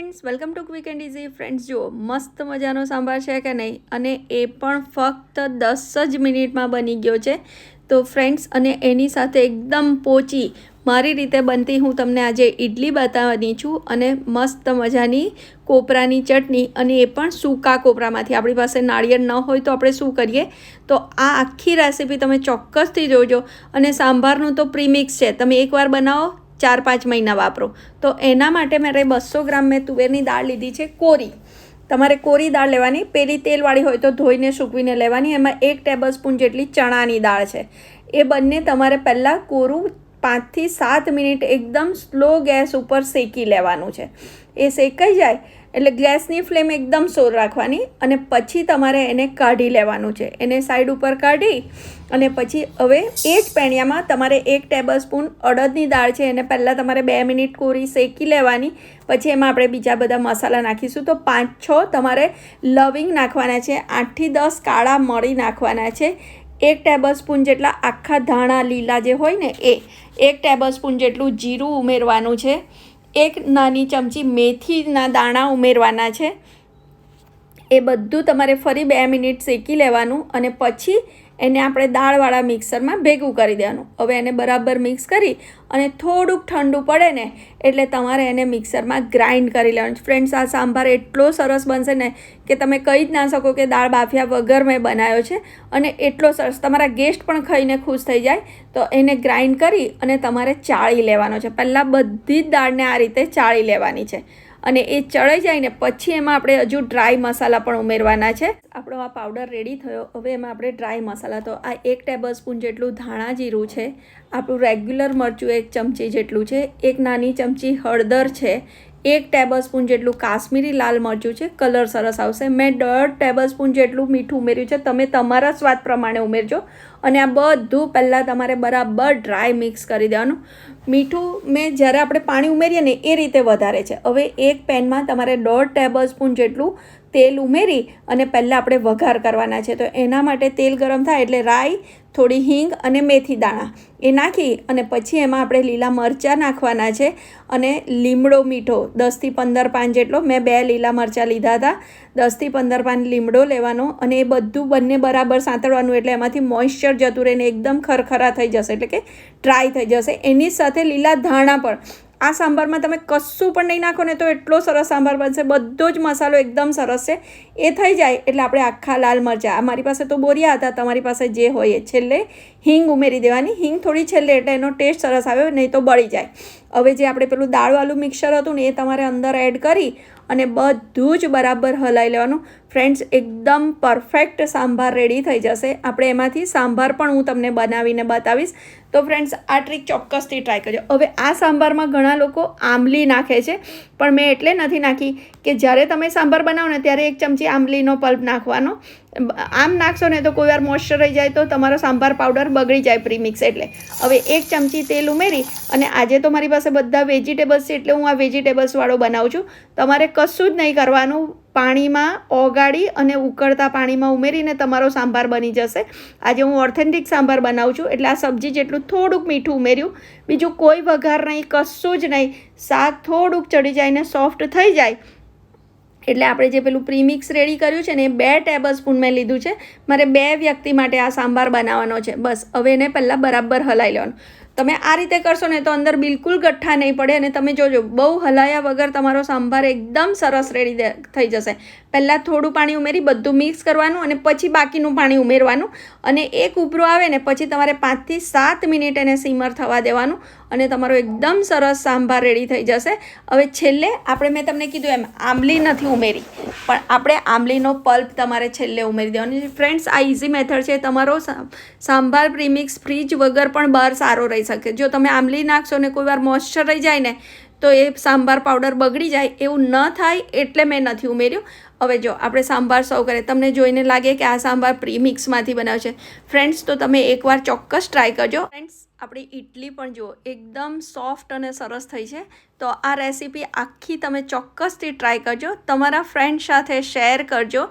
Friends, welcome to quick and easy. Friends, જુઓ મસ્ત મજાનો સાંભાર છે કે નહીં, અને એ પણ ફક્ત 10 જ મિનિટમાં બની ગયો છે. તો ફ્રેન્ડ્સ, અને એની સાથે એકદમ પોચી મારી રીતે બનતી હું તમને આજે ઇડલી બતાવવાની છું, અને મસ્ત મજાની કોપરાની ચટણી, અને એ પણ સૂકા કોપરામાંથી. આપણી પાસે નાળિયેર ન હોય તો આપણે શું કરીએ, તો આ આખી રેસીપી તમે ચોક્કસથી જોજો. અને સાંભારનું તો પ્રીમિક્સ છે, તમે એકવાર બનાવો 4-5 મહિના વાપરો. તો એના માટે મારે 200 ગ્રામ મેં તુવેરની દાળ લીધી છે, કોરી. તમારે કોરી દાળ લેવાની, પેલી તેલવાળી હોય તો ધોઈને સૂકવીને લેવાની. એમાં 1 ટેબલ સ્પૂન જેટલી ચણાની દાળ છે. એ બંને તમારે પહેલાં કોરું 5 થી 7 મિનિટ એકદમ સ્લો ગેસ ઉપર શેકી લેવાનું છે. એ શેકાઈ જાય એટલે ગેસની ફ્લેમ એકદમ સ્લો રાખવાની, અને પછી તમારે એને કાઢી લેવાનું છે. એને સાઈડ ઉપર કાઢી અને પછી હવે એ જ પેણિયામાં તમારે 1 ટેબલ સ્પૂન અડદની દાળ છે, એને પહેલાં તમારે 2 મિનિટ કોરી શેકી લેવાની. પછી એમાં આપણે બીજા બધા મસાલા નાખીશું. તો 5-6 તમારે લવિંગ નાખવાના છે, 8 થી 10 કાળા મરી નાખવાના છે, 1 ટેબલ સ્પૂન જેટલા આખા ધાણા લીલા જે હોય ને એ, 1 ટેબલ સ્પૂન જેટલું જીરું ઉમેરવાનું છે, 1 નાની ચમચી મેથીના દાણા ઉમેરવાના છે. એ બધું તમારે ફરી 2 મિનિટ શેકી લેવાનું, અને પછી એને આપણે દાળવાળા મિક્સરમાં ભેગું કરી દેવાનું. હવે એને બરાબર મિક્સ કરી અને થોડુંક ઠંડુ પડે ને એટલે તમારે એને મિક્સરમાં ગ્રાઇન્ડ કરી લેવાનું. ફ્રેન્ડ્સ, આ સાંભાર એટલો સરસ બનશે ને કે તમે કહી જ ના શકો કે દાળ બાફ્યા વગર મેં બનાવ્યો છે. અને એટલો સરસ, તમારા ગેસ્ટ પણ ખાઈને ખુશ થઈ જાય. તો એને ગ્રાઇન્ડ કરી અને તમારે ચાળી લેવાનો છે. પહેલાં બધી જ દાળને આ રીતે ચાળી લેવાની છે, અને એ ચડાઈ જાય ને પછી એમાં આપણે હજુ ડ્રાય મસાલા પણ ઉમેરવાના છે. આપણો આ પાવડર રેડી થયો. હવે એમાં આપણે ડ્રાય મસાલા, તો આ 1 ટેબલ સ્પૂન જેટલું ધાણા જીરું છે, આપણું રેગ્યુલર મરચું 1 ચમચી જેટલું છે, 1 નાની ચમચી હળદર છે, 1 ટેબલ સ્પૂન જેટલું કાશ્મીરી લાલ મરચું છે, કલર સરસ આવશે. મેં 1.5 ટેબલ સ્પૂન જેટલું મીઠું ઉમેર્યું છે, તમે તમારા સ્વાદ પ્રમાણે ઉમેરજો. અને આ બધું પહેલાં તમારે બરાબર ડ્રાય મિક્સ કરી દેવાનું. મીઠું મેં જ્યારે આપણે પાણી ઉમેરીએ ને એ રીતે વધારે છે. હવે એક પેનમાં તમારે 1.5 ટેબલ સ્પૂન જેટલું તેલ ઉમેરી અને પહેલાં આપણે વઘાર કરવાના છે. તો એના માટે તેલ ગરમ થાય એટલે રાઈ, થોડી હિંગ અને મેથી દાણા એ નાખી અને પછી એમાં આપણે લીલા મરચાં નાખવાના છે, અને લીમડો મીઠો 10 થી 15 પાન જેટલો, મેં 2 લીલા મરચાં લીધા હતા, 10 થી 15 પાન લીમડો લેવાનો. અને એ બધું બંને બરાબર સાંતળવાનું, એટલે એમાંથી મોઇશ્ચર જતું રહીને એકદમ ખરખરા થઈ જશે, એટલે કે ડ્રાય થઈ જશે. એની સાથે લીલા ધાણા પણ. આ સાંભારમાં તમે કશું પણ નહીં નાખો ને તો એટલો સરસ સાંભાર બનશે. બધો જ મસાલો એકદમ સરસ છે. એ થઈ જાય એટલે આપણે આખા લાલ મરચાં, મારી પાસે તો બોરિયા હતા, તમારી પાસે જે હોય એ, છેલ્લે હિંગ ઉમેરી દેવાની. હિંગ થોડી છેલ્લે, એટલે એનો ટેસ્ટ સરસ આવે, નહીં તો બળી જાય. હવે જે આપણે પેલું દાળવાળું મિક્સર હતું ને એ તમારે અંદર એડ કરી અને બધું જ બરાબર હલાવી લેવાનું. ફ્રેન્ડ્સ, એકદમ પરફેક્ટ સાંભાર રેડી થઈ જશે. આપણે એમાંથી સાંભાર પણ હું તમને બનાવીને બતાવીશ. તો ફ્રેન્ડ્સ, આ ટ્રીક ચોક્કસથી ટ્રાય કરજો. હવે આ સાંભારમાં ઘણા લોકો આંબલી નાખે છે, પણ મેં એટલે નથી નાખી કે જ્યારે તમે સાંભાર બનાવો ને ત્યારે 1 ચમચી આંબલીનો પલ્પ નાખવાનો. આમ નાખશો ને તો કોઈ વાર મોઇશ્ચર રહી જાય તો તમારો સાંભાર પાવડર બગડી જાય પ્રીમિક્સ. એટલે હવે 1 ચમચી તેલ ઉમેરી, અને આજે તો મારી પાસે બધા વેજીટેબલ્સ છે એટલે હું આ વેજીટેબલ્સવાળો બનાવું છું. તમારે કશું જ નહીં કરવાનું, પાણીમાં ઓગાળી અને ઉકળતા પાણીમાં ઉમેરીને તમારો સાંભાર બની જશે. આજે હું ઓથેન્ટિક સાંભાર બનાવું છું, એટલે આ સબ્જી જેટલું થોડુંક મીઠું ઉમેર્યું, બીજું કોઈ વઘાર નહીં, કશું જ નહીં. શાક થોડુંક ચડી જાય ને સોફ્ટ થઈ જાય એટલે આપણે જે પેલું પ્રીમિક્સ રેડી કર્યું છે ને એ 2 ટેબલ સ્પૂન મેં લીધું છે. મારે 2 વ્યક્તિ માટે આ સાંભાર બનાવવાનો છે. બસ હવે એને પહેલાં બરાબર હલાવી લેવાનું. તમે આ રીતે કરશો ને તો અંદર બિલકુલ ગઠ્ઠા નહીં પડે, અને તમે જોજો બહુ હલાયા વગર તમારો સાંભાર એકદમ સરસ રેડી થઈ જશે. પહેલાં થોડું પાણી ઉમેરી બધું મિક્સ કરવાનું, અને પછી બાકીનું પાણી ઉમેરવાનું, અને એક ઉભરો આવે ને પછી તમારે 5 થી 7 મિનિટ એને સીમર થવા દેવાનું, અને તમારો એકદમ સરસ સાંભાર રેડી થઈ જશે. હવે છેલ્લે આપણે, મેં તમને કીધું એમ, આંબલી નથી ઉમેરી, પણ આપણે આંબલીનો પલ્પ તમારે છેલ્લે ઉમેરી દેવાનો. ફ્રેન્ડ્સ, આ ઇઝી મેથડ છે. તમારો સાંભાર પ્રીમિક્સ ફ્રીજ વગર પણ બહાર સારો રહી શકે. જો તમે આંબલી નાખશો ને કોઈ વાર મોઇશ્ચર રહી જાય ને તો એ સાંભાર પાવડર બગડી જાય. એવું ન થાય એટલે મેં નથી ઉમેર્યું. હવે જો આપણે સાંભાર સર્વ કરીએ, તમને જોઈને લાગે કે આ સાંભાર પ્રીમિક્સમાંથી બનાવ્યો છે ફ્રેન્ડ્સ, તો તમે એકવાર ચોક્કસ ટ્રાય કરજો. ફ્રેન્ડ્સ, આપણી ઇડલી પણ જુઓ એકદમ સોફ્ટ અને સરસ થઈ છે. તો આ રેસીપી આખી તમે ચોક્કસથી ટ્રાય કરજો, તમારા ફ્રેન્ડ સાથે શેર કરજો.